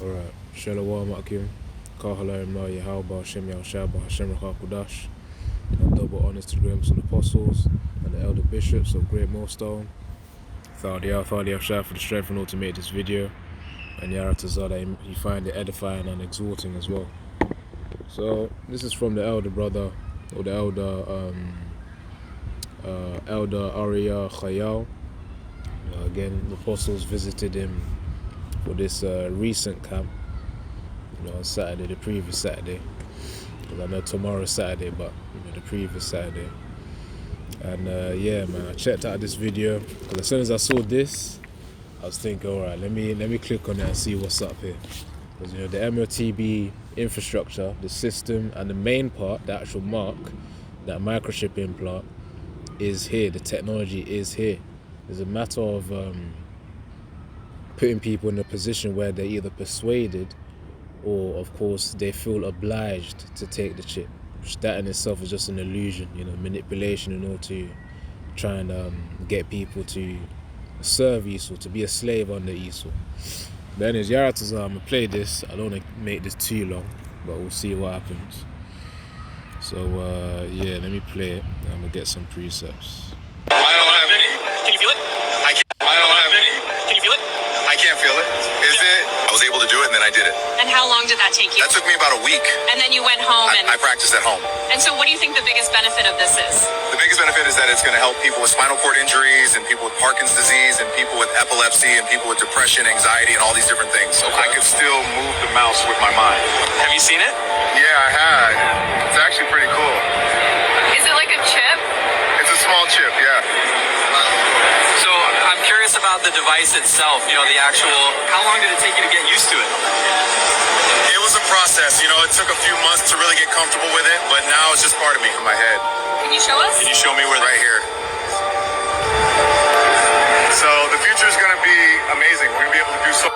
Alright, Shalom Akim, Kahala Ma Yahawba, Shem Yahshaba, Hashem Kudash, and double honors to the Grams and Apostles, and the elder bishops of Great Millstone. Thadiyah Shah for the strength and all to make this video, and Yara Tazada, you find it edifying and exhorting as well. So, this is from the elder brother, or the elder Arya Khayal. Again, the apostles visited him for this recent camp, on Saturday, the previous Saturday. Because I know tomorrow's Saturday, but the previous Saturday. And yeah, man, I checked out this video because as soon as I saw this, I was thinking, all right, let me click on it and see what's up here. Because the MOTB infrastructure, the system, and the main part, the actual mark, that microchip implant, is here. The technology is here. It's a matter of putting people in a position where they're either persuaded or, of course, they feel obliged to take the chip. Which that in itself is just an illusion, manipulation in order to try and get people to serve Esau, to be a slave under Esau. But anyways, Yaratazar, I'm going to play this. I don't want to make this too long, but we'll see what happens. So, yeah, let me play it. I'm going to get some precepts. I don't have any. Can you feel it? I don't have any. Can you feel it? I can't feel it. Is it? I was able to do it, and then I did it. And how long did that take you? That took me about a week. And then you went home and... I practiced at home. And so what do you think the biggest benefit of this is? The biggest benefit is that it's going to help people with spinal cord injuries and people with Parkinson's disease and people with epilepsy and people with depression, anxiety, and all these different things. So I could still move the mouse with my mind. Have you seen it? Yeah, I had. It's actually pretty cool. Is it like a chip? It's a small chip, yeah. So I'm curious about the device itself, the actual, how long did it take you to get used to it? It was a process, it took a few months to really get comfortable with it, but now it's just part of me in my head. Can you show us? Can you show me where? Right here. So the future is going to be amazing. We're going to be able to do so.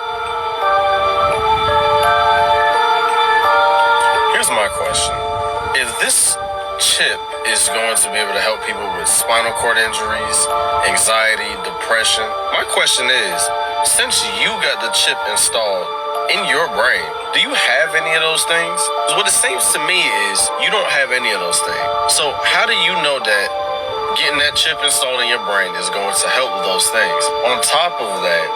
Here's my question. If this chip is going to be able to help people with spinal cord injuries, anxiety, depression, my question is, since you got the chip installed in your brain, do you have any of those things? What it seems to me is you don't have any of those things. So how do you know that getting that chip installed in your brain is going to help with those things? On top of that,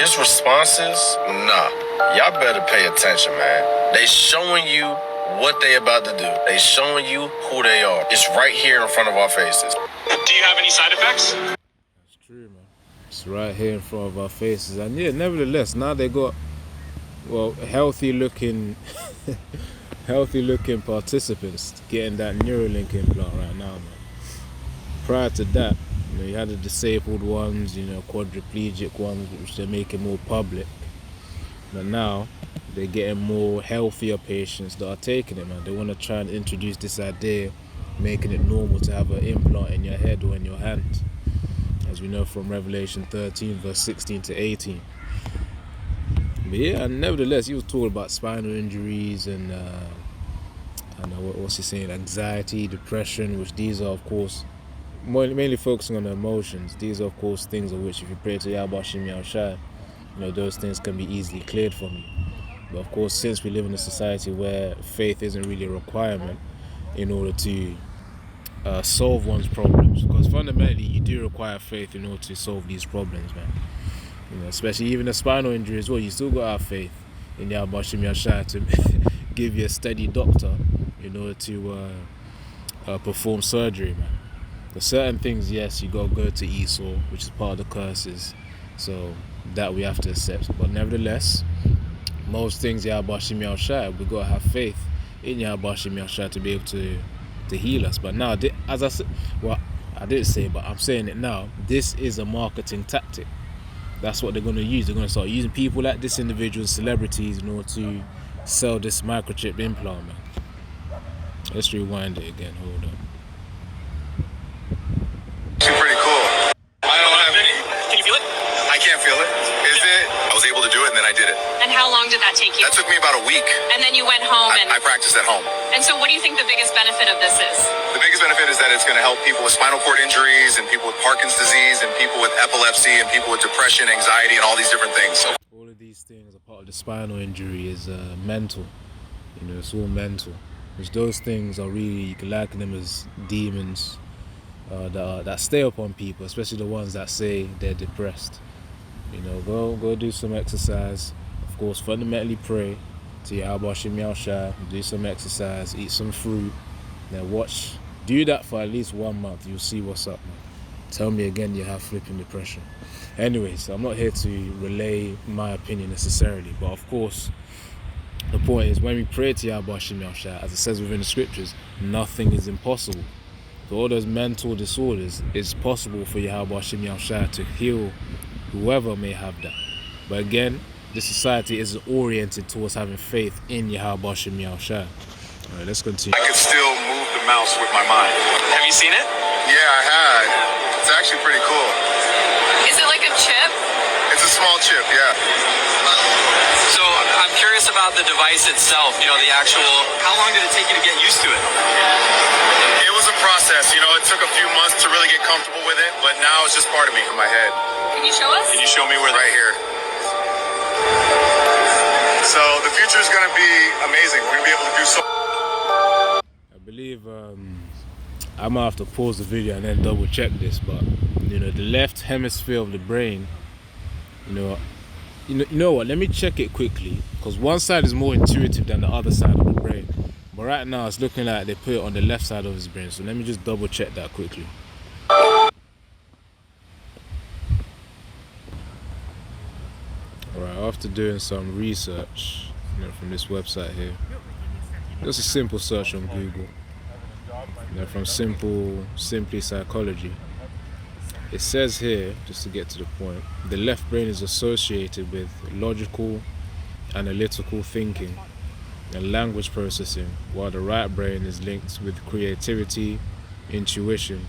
his responses, nah, y'all better pay attention, man. They showing you what they about to do. They showing you who they are. It's right here in front of our faces. Do you have any side effects? That's true, man. It's right here in front of our faces. And yeah, nevertheless, now they got, healthy looking participants getting that Neuralink implant right now, man. Prior to that, you had the disabled ones, quadriplegic ones, which they're making more public. But now, they're getting more healthier patients that are taking it, man. They want to try and introduce this idea, making it normal to have an implant in your head or in your hand. As we know from Revelation 13, verse 16 to 18. But yeah, and nevertheless, he was talking about spinal injuries and what's he saying, anxiety, depression, which these are, of course, mainly focusing on the emotions. These are, of course, things of which if you pray to Yahweh Shem Yahushai, those things can be easily cleared from you. But of course, since we live in a society where faith isn't really a requirement in order to solve one's problems, because fundamentally you do require faith in order to solve these problems, man. Especially even the spinal injury as well, you still got to have faith in Yahweh Shem Yahushai to give you a steady doctor in order to perform surgery, man. For certain things, yes, you got to go to Esau, which is part of the curses, so that we have to accept. But nevertheless, most things Yahweh Shem Yahushai, we got to have faith in Yahweh Shem Yahushai to be able to heal us. But now, as I said, I didn't say, but I'm saying it now, this is a marketing tactic. That's what they're going to use. They're going to start using people like this individual, celebrities, in order to sell this microchip implant, man. Let's rewind it again. Hold on. It's pretty cool. I don't have any. Can you feel it? I can't feel it. Is it? I was able to do it, and then I did it. And how long did that take you? That took me about a week. And then you went home and... I practiced at home. And so what do you think the biggest benefit of this is? The biggest benefit is that it's going to help people with spinal cord injuries and people with Parkinson's disease and people with epilepsy and people with depression, anxiety, and all these different things. So All of these these things, a part of the spinal injury, is mental. It's all mental. Because those things are really, you can liken them as demons that stay upon people, especially the ones that say they're depressed. Go do some exercise. Of course, fundamentally pray to Yahweh Shem Yahushua, do some exercise, eat some fruit, then do that for at least 1 month. You'll see what's up, man. Tell me again you have flipping depression. Anyways, I'm not here to relay my opinion necessarily, but of course, the point is when we pray to Yahweh Shem Yahushua, as it says within the scriptures, nothing is impossible. For all those mental disorders, it's possible for Yahweh Shem Yahushua to heal whoever may have that. But again, this society is oriented towards having faith in Yahweh Shem Yahushua. Alright, let's continue. I could still move the mouse with my mind. Have you seen it? Yeah, I had. It's actually pretty cool. Is it like a chip? It's a small chip, yeah. So I'm curious about the device itself, the actual, how long did it take you to get used to it? It was a process, it took a few months to really get comfortable with it, but now it's just part of me in my head. Can you show us? Can you show me where? Right here. So the future is going to be amazing. We're going to be able to do so. I believe I might have to pause the video and then double check this, but the left hemisphere of the brain, you know what, let me check it quickly, because one side is more intuitive than the other side of the brain, but right now it's looking like they put it on the left side of his brain, so let me just double check that quickly. Alright, after doing some research from this website here, just a simple search on Google, from Simply Psychology, it says here, just to get to the point, the left brain is associated with logical, analytical thinking and language processing, while the right brain is linked with creativity, intuition,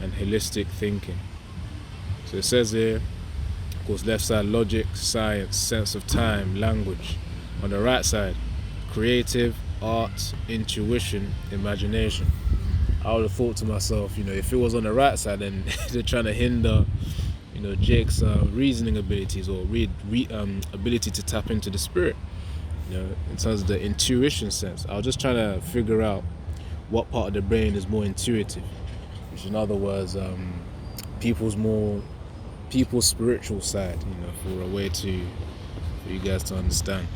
and holistic thinking. So it says here, of course, left side logic, science, sense of time, language. On the right side, creative, art, intuition, imagination. I would have thought to myself, if it was on the right side, then they're trying to hinder, Jake's reasoning abilities or ability to tap into the spirit. In terms of the intuition sense, I was just trying to figure out what part of the brain is more intuitive, which in other words, people's spiritual side, for a way for you guys to understand.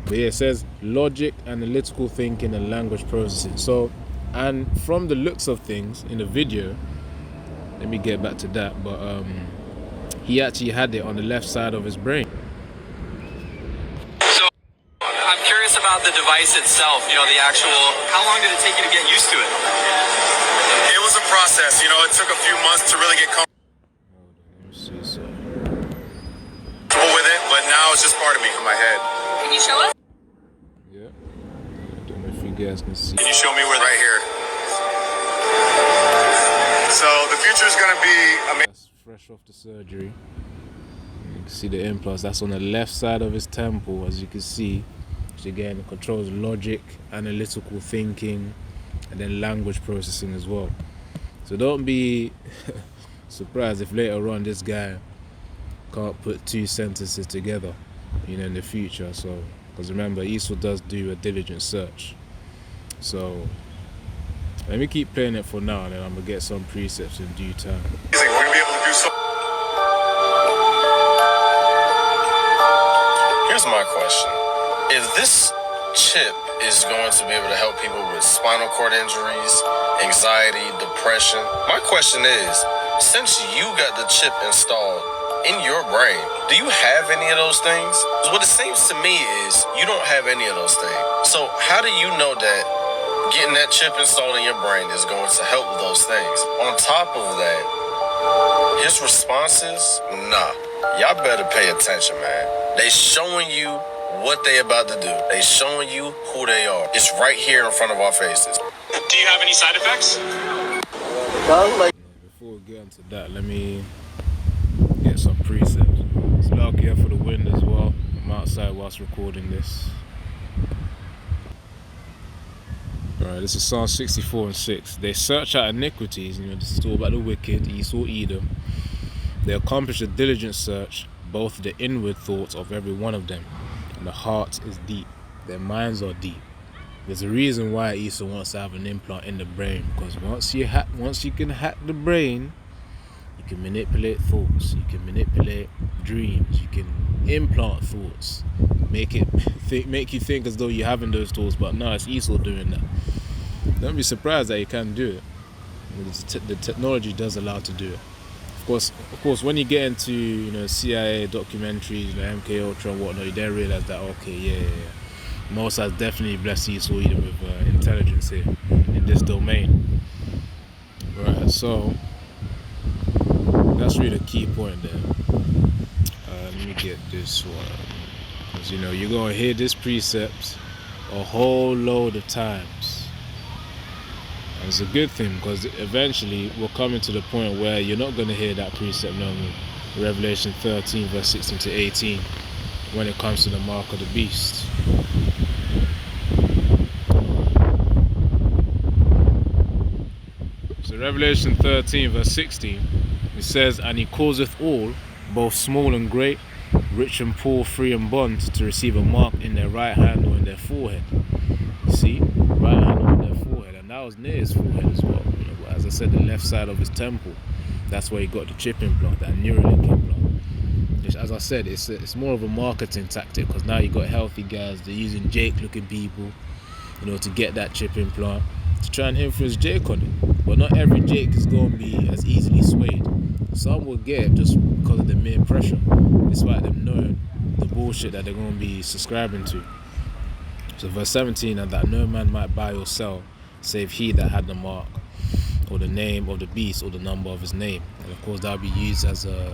But yeah, it says logic, analytical thinking, and language processing. So, and from the looks of things in the video, let me get back to that, but he actually had it on the left side of his brain. So I'm curious about the device itself, the actual, how long did it take you to get used to it? It was a process, it took a few months to really get comfortable with it, but now it's just part of me in my head. Can you show us? Yeah. I don't know if you guys can see. Can you show me where? Right here. So the future is going to be amazing. That's fresh off the surgery. You can see the implants. That's on the left side of his temple, as you can see. Which again controls logic, analytical thinking, and then language processing as well. So don't be surprised if later on this guy can't put two sentences together, in the future. So, because remember, Esau does do a diligent search. So let me keep playing it for now, and then I'm gonna get some precepts in due time. We're going to be able to do so. Here's my question. If this chip is going to be able to help people with spinal cord injuries, anxiety, depression, my question is, since you got the chip installed in your brain, do you have any of those things? Because what it seems to me is you don't have any of those things. So how do you know that getting that chip installed in your brain is going to help with those things? On top of that, his responses, nah. Y'all better pay attention, man. They showing you what they about to do. They showing you who they are. It's right here in front of our faces. Do you have any side effects? Before we get into that, let me get some precepts. It's dark here for the wind as well. I'm outside whilst recording this. Alright, this is Psalm 64 and 6. They search out iniquities, this is all about the wicked, Esau, Edom. They accomplish a diligent search, both the inward thoughts of every one of them, and the heart is deep. Their minds are deep. There's a reason why Esau wants to have an implant in the brain, because once you can hack the brain, you can manipulate thoughts, you can manipulate dreams, you can implant thoughts, make you think as though you're having those thoughts, but no, it's Esau doing that. Don't be surprised that you can do it. The technology does allow to do it. Of course, when you get into CIA documentaries, MK Ultra and whatnot, you then realize that Most has definitely blessed Esau Edom with intelligence here in this domain. Right, so that's really the key point there. Let me get this one, because you're gonna hear this precept a whole load of times. And it's a good thing, because eventually we're coming to the point where you're not going to hear that precept no more. Revelation 13 verse 16 to 18, when it comes to the mark of the beast. So Revelation 13 verse 16, it says, "And he causeth all, both small and great, rich and poor, free and bond, to receive a mark in their right hand or in their forehead." You see, right hand or in their forehead, and that was near his forehead as well. As I said, the left side of his temple, that's where he got the chip implant, that Neuralink implant. Which, as I said, it's more of a marketing tactic, because now you got healthy guys, they're using Jake-looking people, to get that chip implant, to try and influence Jake on it. But not every Jake is going to be as easily swayed. Some will get it just because of the mere pressure, despite them knowing the bullshit that they're going to be subscribing to. So verse 17, "And that no man might buy or sell, save he that had the mark, or the name of the beast, or the number of his name." And of course that will be used as a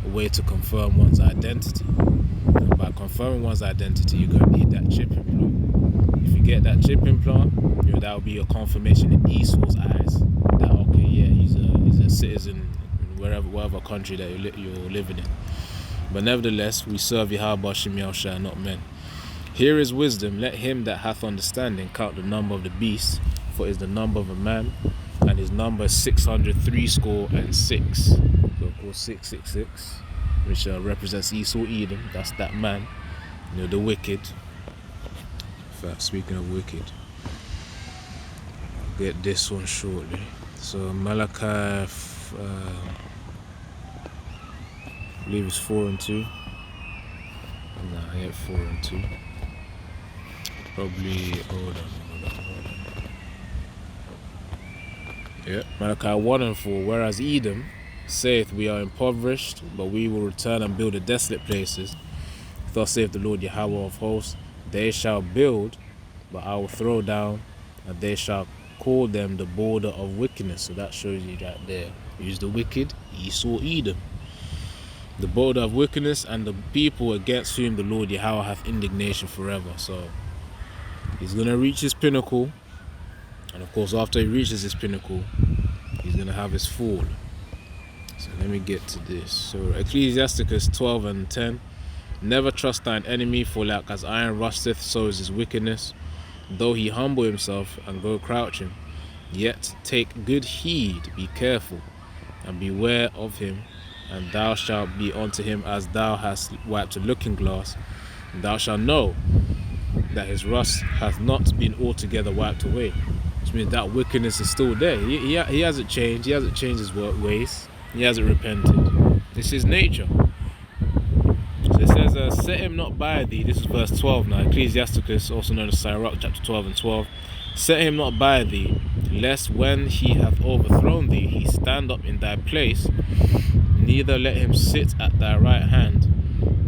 way to confirm one's identity. And by confirming one's identity, you're going to need that chip implant. If you get that chip implant, that will be a confirmation in Esau's eyes that he's a citizen in whatever country that you're living in. But nevertheless, we serve Yahweh Shem Yahushua, not men. "Here is wisdom, let him that hath understanding count the number of the beast, for is the number of a man, and his number is 666. So of course 666, which represents Esau Edom. That's that man, the wicked. In fact, speaking of wicked, I'll get this one shortly. So Malachi, I believe it's 4 and 2. Nah, I hit 4 and 2. Probably, hold on. Yeah, Malachi 1 and 4. "Whereas Edom saith, We are impoverished, but we will return and build the desolate places. Thus saith the Lord Yahweh of hosts, They shall build, but I will throw down, and they shall call them the border of wickedness." So that shows you right there. Who's the wicked? Esau Edom. The border of wickedness, and the people against whom the Lord Yahweh hath indignation forever. So he's going to reach his pinnacle. And of course, after he reaches his pinnacle, he's going to have his fall. So let me get to this. So Ecclesiasticus 12 and 10. "Never trust thine enemy, for like as iron rusteth, so is his wickedness. Though he humble himself and go crouching, yet take good heed, be careful, and beware of him. And thou shalt be unto him as thou hast wiped a looking glass. And thou shalt know that his rust hath not been altogether wiped away." Which means that wickedness is still there. He hasn't changed. He hasn't changed his ways. He hasn't repented. It's his nature. So it says, "Set him not by thee." This is verse 12 now. Ecclesiasticus, also known as Sirach, chapter 12 and 12. "Set him not by thee, lest when he hath overthrown thee, he stand up in thy place. Neither let him sit at thy right hand,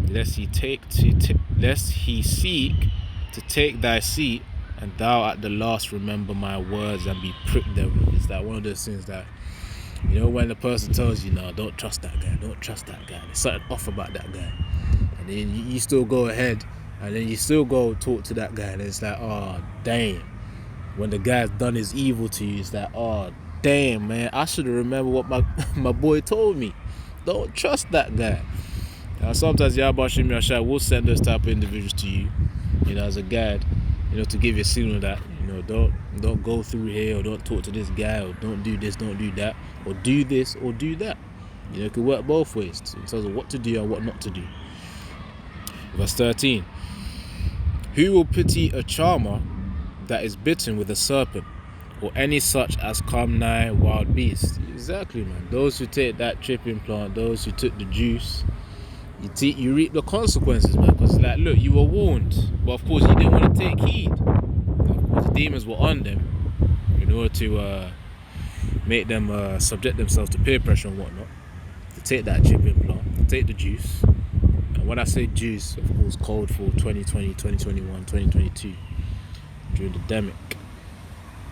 lest he seek to take thy seat, and thou at the last remember my words and be pricked therewith." It's that one of those things that, when the person tells you, "No, don't trust that guy, don't trust that guy. There's something off about that guy." And then you still go ahead, and then you still go talk to that guy, and it's like, oh, damn. When the guy's done his evil to you, it's like, oh, damn, man, I should have remembered what my boy told me. Don't trust that guy. Sometimes Yahweh Shem Yahushua will send those type of individuals to you, as a guide, to give you a signal that, don't go through here, or don't talk to this guy, or don't do this, don't do that, or do this, or do that. You know, it could work both ways in terms of what to do and what not to do. Verse 13. Who will pity a charmer that is bitten with a serpent, or any such as come nigh wild beast? Exactly, man. Those who take that tripping plant, those who took the juice, you reap the consequences, man. Because, like, look, you were warned, but of course you didn't want to take heed. Of course, the demons were on them in order to make them subject themselves to peer pressure and whatnot. To take that tripping plant, to take the juice. And when I say juice, of course, code for 2020, 2021, 2022, during the demic.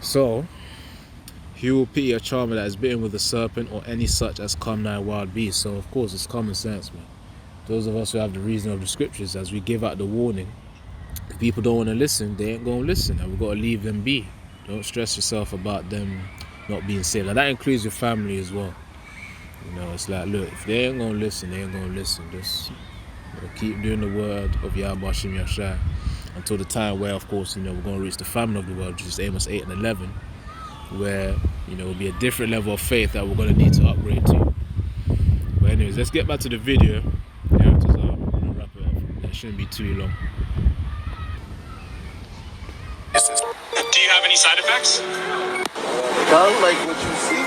So, he will pity a charmer that is bitten with a serpent, or any such as come nigh wild beast. So, of course, it's common sense, man. Those of us who have the reason of the scriptures, as we give out the warning, if people don't want to listen, they ain't going to listen, and we've got to leave them be. Don't stress yourself about them not being saved. And that includes your family as well. You know, it's like, look, if they ain't going to listen, they ain't going to listen. Just keep doing the word of Yahweh Hashem Yashai until the time where, of course, you know, we're going to reach the famine of the world, which is Amos 8 and 11, where, you know, it'll be a different level of faith that we're going to need to upgrade to. But anyways, let's get back to the video. Yeah, I'm going to wrap it up. It shouldn't be too long. Do you have any side effects? Don't like what you see.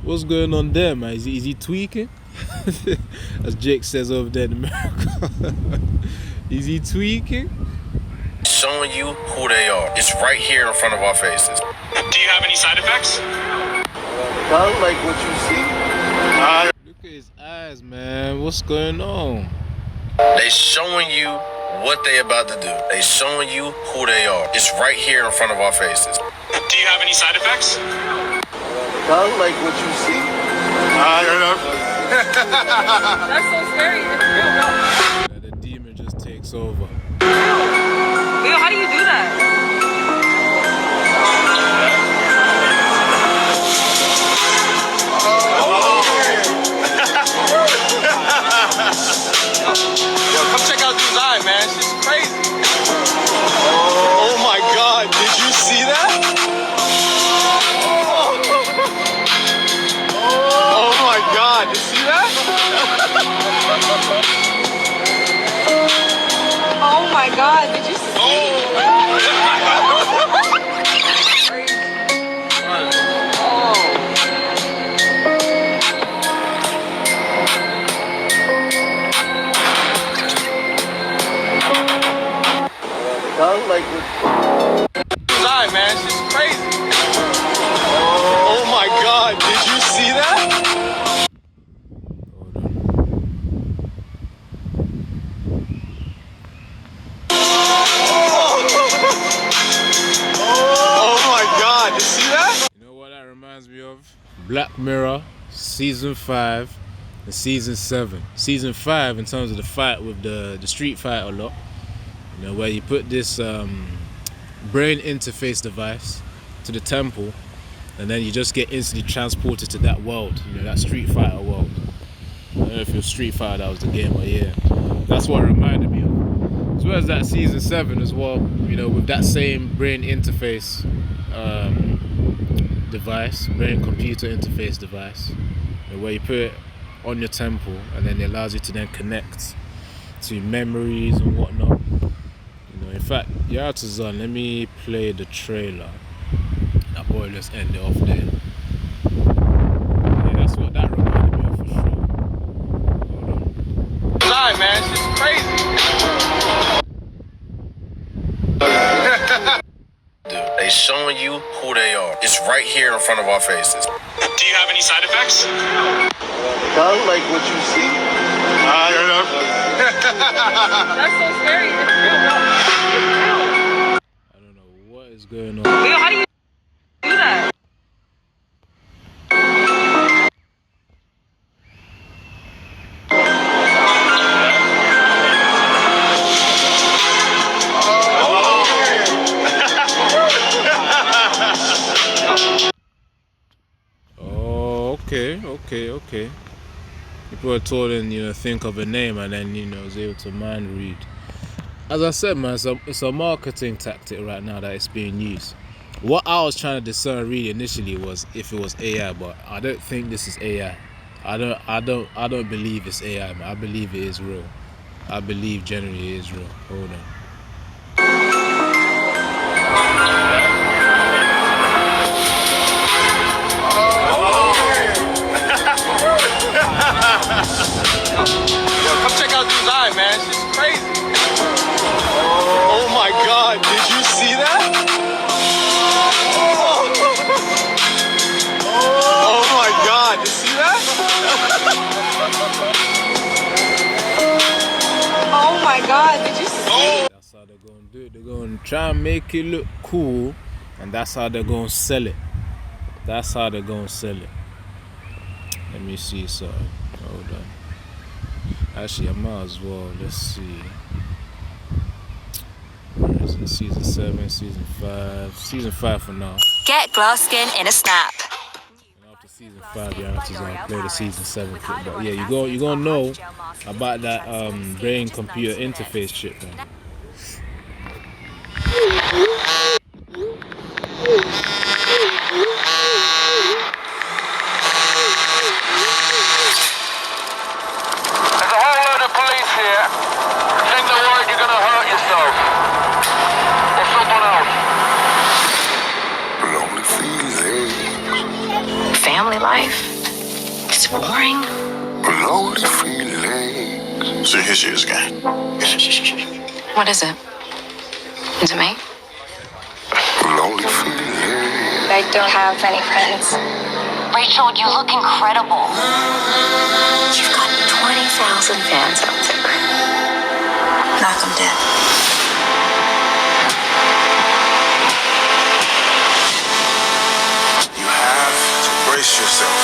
What's going on there, man? Is he tweaking? As Jake says over there in America. Is he tweaking? Showing you who they are. It's right here in front of our faces. Do you have any side effects? Don't like what you see. Look at his eyes, man. What's going on? They showing you what they about to do. They showing you who they are. It's right here in front of our faces. Do you have any side effects? Don't like what you see. That's so scary. It's real, Yeah, the demon just takes over. Ew, how do you do that? Yo, come check out this eye, man. It's just crazy. Oh my God, did you see that? Oh my God, you see that? Oh my God, did you see? Don't like what This eye, man. It's just crazy. Oh my God, did you see that? Oh my God, you see that? You know what that reminds me of? Black Mirror, Season 5 and Season 7. Season 5 in terms of the fight with the Street Fighter lot. You know, where you put this brain interface device to the temple, and then you just get instantly transported to that world, you know, that Street Fighter world. I don't know if it was Street Fighter that was the game, but yeah, that's what it reminded me of. As well as that Season 7 as well, you know, with that same brain interface device, brain computer interface device, you know, where you put it on your temple, and then it allows you to then connect to memories and whatnot. In fact, yeah, it's on. Let me play the trailer. That boy, let's end it off there. Yeah, that's what that reminded me of for sure. Hold on. Sorry, man. It's just crazy. Dude, they showing you who they are. It's right here in front of our faces. Do you have any side effects? Don't like what you see. That's so scary. It's real. I don't know what is going on. Ew, how do you do that? Oh, okay. People are told and, you know, think of a name, and then, you know, is able to mind read. As I said, man, it's a marketing tactic right now that is being used. What I was trying to discern really initially was if it was AI, but I don't think this is AI. I don't believe it's AI, man. I believe it is real. I believe generally it is real. Hold on. Yo, come check out this eye, man. She's crazy. Oh my God! Did you see that? Oh my God! You see that? Oh my God, did you see? That's how they're gonna do it. They're gonna try and make it look cool, and that's how they're gonna sell it. That's how they're gonna sell it. Let me see something. Hold on. Actually, I might as well. Let's see. Where is it? Season 7, Season 5. Season 5 for now. Get glass skin in a snap. And after Season 5, you have to play the Season 7 clip. But yeah, you're gonna know about that brain computer interface chip, man. There's a whole load of police here. Think the word you're gonna hurt yourself. Or someone else. Lonely feelings, Family life. It's boring. lonely feelings. So here she is again. What is it? Is it me? Lonely feelings. I don't have any friends. Rachel, you look incredible. You've got 20,000 fans out there. Knock 'em dead. You have to brace yourself.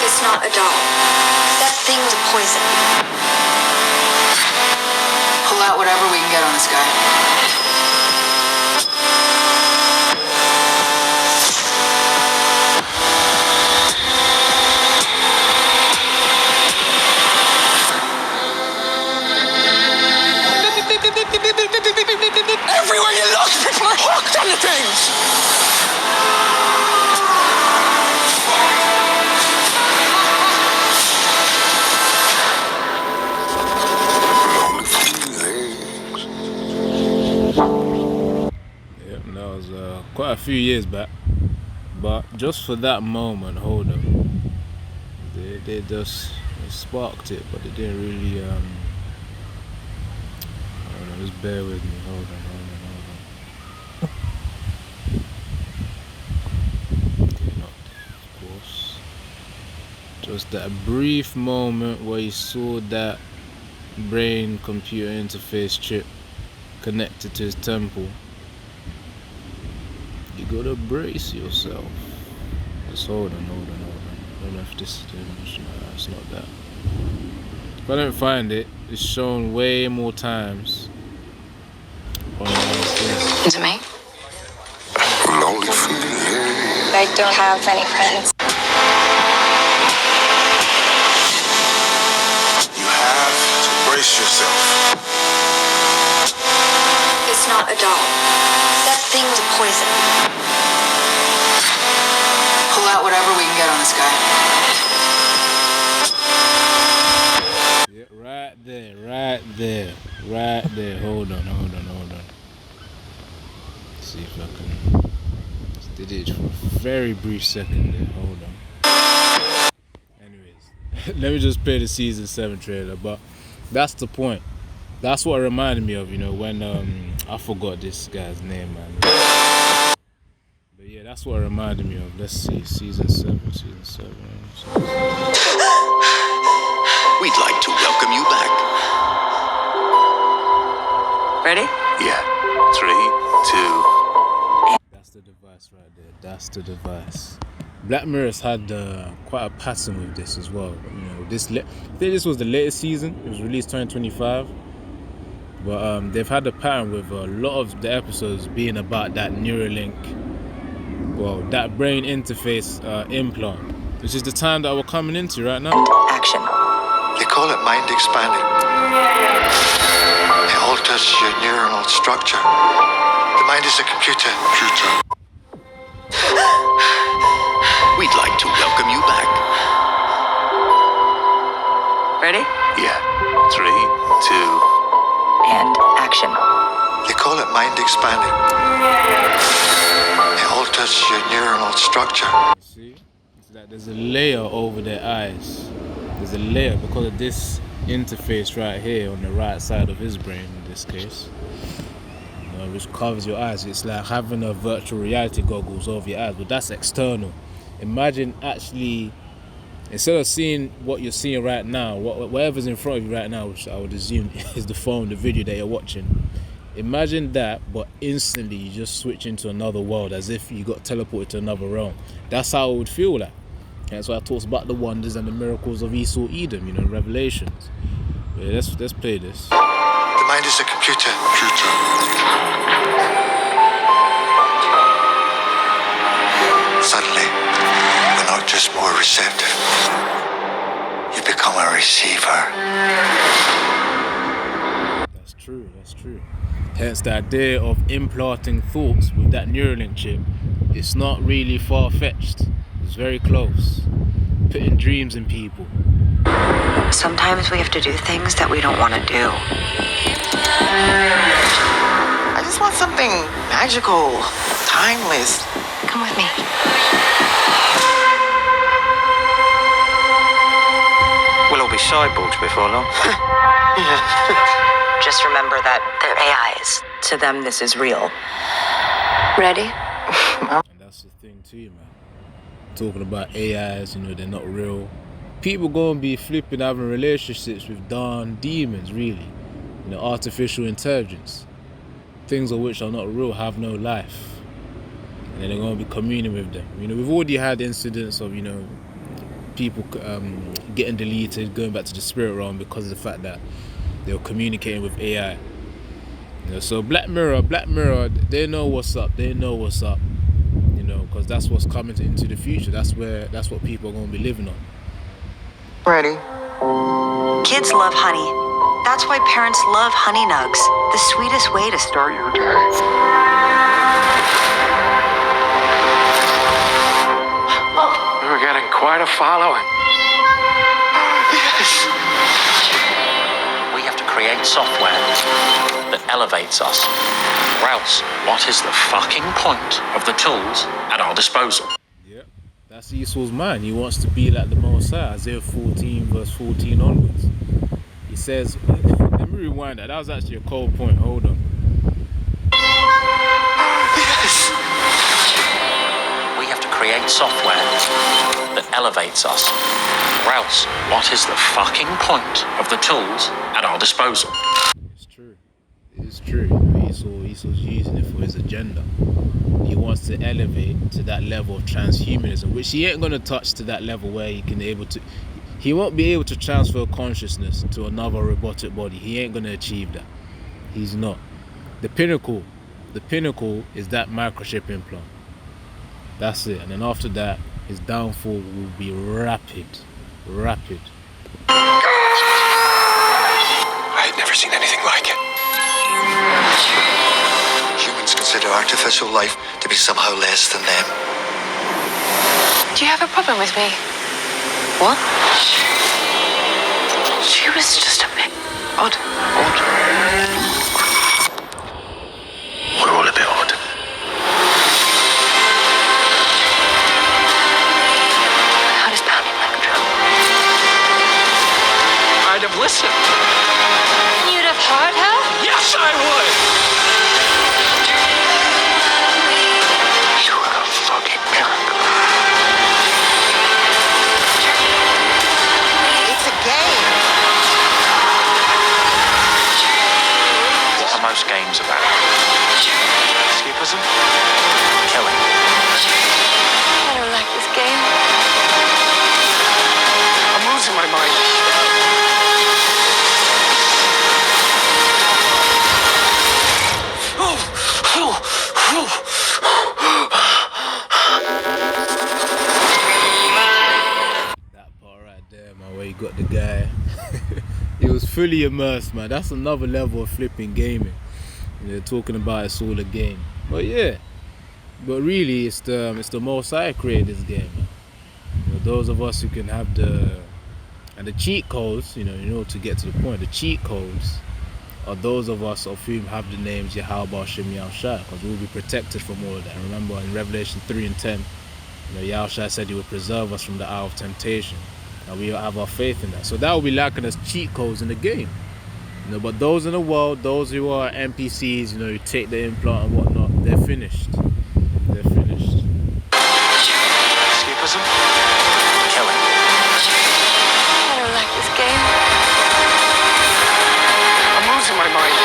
It's not a doll. That thing's poison. Pull out whatever we can get on this guy. Everywhere you look, people are hooked on the things. Lonely feelings. Yep, that was quite a few years back. But just for that moment, hold on. They just sparked it, but they didn't really hold on, just bear with me. Hold on. Okay, not of course. Just that brief moment where you saw that brain computer interface chip connected to his temple. You gotta brace yourself. Just hold on. I don't know if this is the image. No, it's not that. If I don't find it, it's shown way more times. Is it me? Lonely feelings. I don't have any friends. You have to brace yourself. It's not a doll. That thing's poison. Pull out whatever we can get on this guy. Yeah, right there. Hold on. Let's see if I can. Just did it for a very brief second there. Hold on. Anyways, let me just play the Season 7 trailer. But that's the point. That's what it reminded me of, when I forgot this guy's name, man. But yeah, that's what it reminded me of. Let's see, Season 7. We'd like to welcome you back. Ready? Yeah. 3, 2. That's the device right there. That's the device. Black Mirror's had quite a pattern with this as well. I think this was the latest season. It was released 2025. But they've had a pattern with a lot of the episodes being about that Neuralink, that brain interface implant, which is the time that we're coming into right now. Action. They call it mind expanding. It alters your neuronal structure. The mind is a computer. We'd like to welcome you back. Ready? Yeah. 3, 2. And action. They call it mind expanding. It alters your neuronal structure. See? It's like there's a layer over their eyes. There's a layer because of this interface right here on the right side of his brain in this case. You know, which covers your eyes. It's like having a virtual reality goggles over your eyes, but that's external. Imagine actually, instead of seeing what you're seeing right now, whatever's in front of you right now, which I would assume is the phone, the video that you're watching, imagine that, but instantly you just switch into another world as if you got teleported to another realm. That's how it would feel like. That's why it talks about the wonders and the miracles of Esau Edom, you know, in Revelations. Yeah, let's play this. The mind is a computer. Suddenly, we're not just more receptive. You become a receiver. That's true, that's true. Hence the idea of implanting thoughts with that Neuralink chip. It's not really far-fetched. It's very close. Putting dreams in people. Sometimes we have to do things that we don't want to do. I just want something magical, timeless. Come with me. We'll all be cyborgs before long. Just remember that they're AIs. To them, this is real. Ready? And that's the thing too, man. Talking about AIs, you know, they're not real. People gonna be flipping having relationships with darn demons, really. You know, artificial intelligence. Things of which are not real, have no life. And then they're gonna be communing with them. You know, we've already had incidents of, you know, people getting deleted, going back to the spirit realm because of the fact that they were communicating with AI. You know, so Black Mirror, they know what's up. They know what's up. You know, because that's what's coming into the future. That's what people are going to be living on. Ready? Kids love honey. That's why parents love Honey Nugs. The sweetest way to start your day. We're getting quite a following. We have to create software that elevates us. Or else, what is the fucking point of the tools at our disposal? Yep, that's Esau's mind. He wants to be like the Most High, Isaiah 14 verse 14 onwards. He says, let me rewind that. That was actually a cold point. Hold on. We have to create software that elevates us. Or else, what is the fucking point of the tools at our disposal? It's true. It's true. Esau's using it for his agenda. He wants to elevate to that level of transhumanism, which he ain't gonna touch to that level where he won't be able to transfer consciousness to another robotic body. He ain't gonna achieve that. He's not. The pinnacle is that microchip implant. That's it. And then after that, his downfall will be rapid. I had never seen anything like it. Humans consider artificial life to be somehow less than them. Do you have a problem with me? What? She was just a bit odd. We're all a bit odd. How does that electro? I'd have listened. You'd have heard her? Yes, I would. You are a fucking miracle. It's a game. What are most games about? Escapism? Killing. I don't like this game. I'm losing my mind. That part right there, man, where you got the guy. He was fully immersed, man. That's another level of flipping gaming. You know, talking about it's all a game. But yeah, but really, it's the Most High created this game, man. You know, those of us who can have the cheat codes, you know, to get to the point, the cheat codes are those of us of whom have the names Yahweh, Shem, Yahushua, because we will be protected from all of that. Remember in Revelation 3 and 10, you know, Yahushua said he would preserve us from the hour of temptation, and we have our faith in that. So that will be lacking as cheat codes in the game. You know, but those in the world, those who are NPCs, you know, who take the implant and whatnot, they're finished. They're finished. Escapism? Killing. I don't like this game. I'm losing my mind.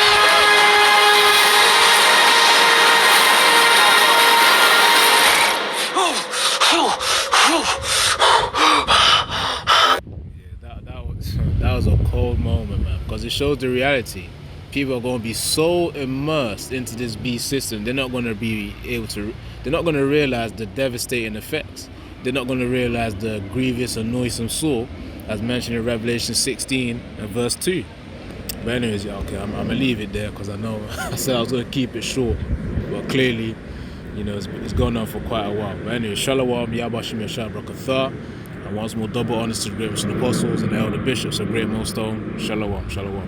That was a cold moment, man, because it shows the reality. People are going to be so immersed into this beast system, they're not going to be able to, they're not going to realize the devastating effects. They're not going to realize the grievous and noisome sore, as mentioned in Revelation 16 and verse 2. But anyways, yeah, okay, I'm going to leave it there because I know I said I was going to keep it short, but clearly, you know, it's gone on for quite a while. But anyway, Shalom, Yabashim Yashar Brakatha. And once more, double honors to the great apostles and the elder bishops of Great Millstone. Shalom, shalom.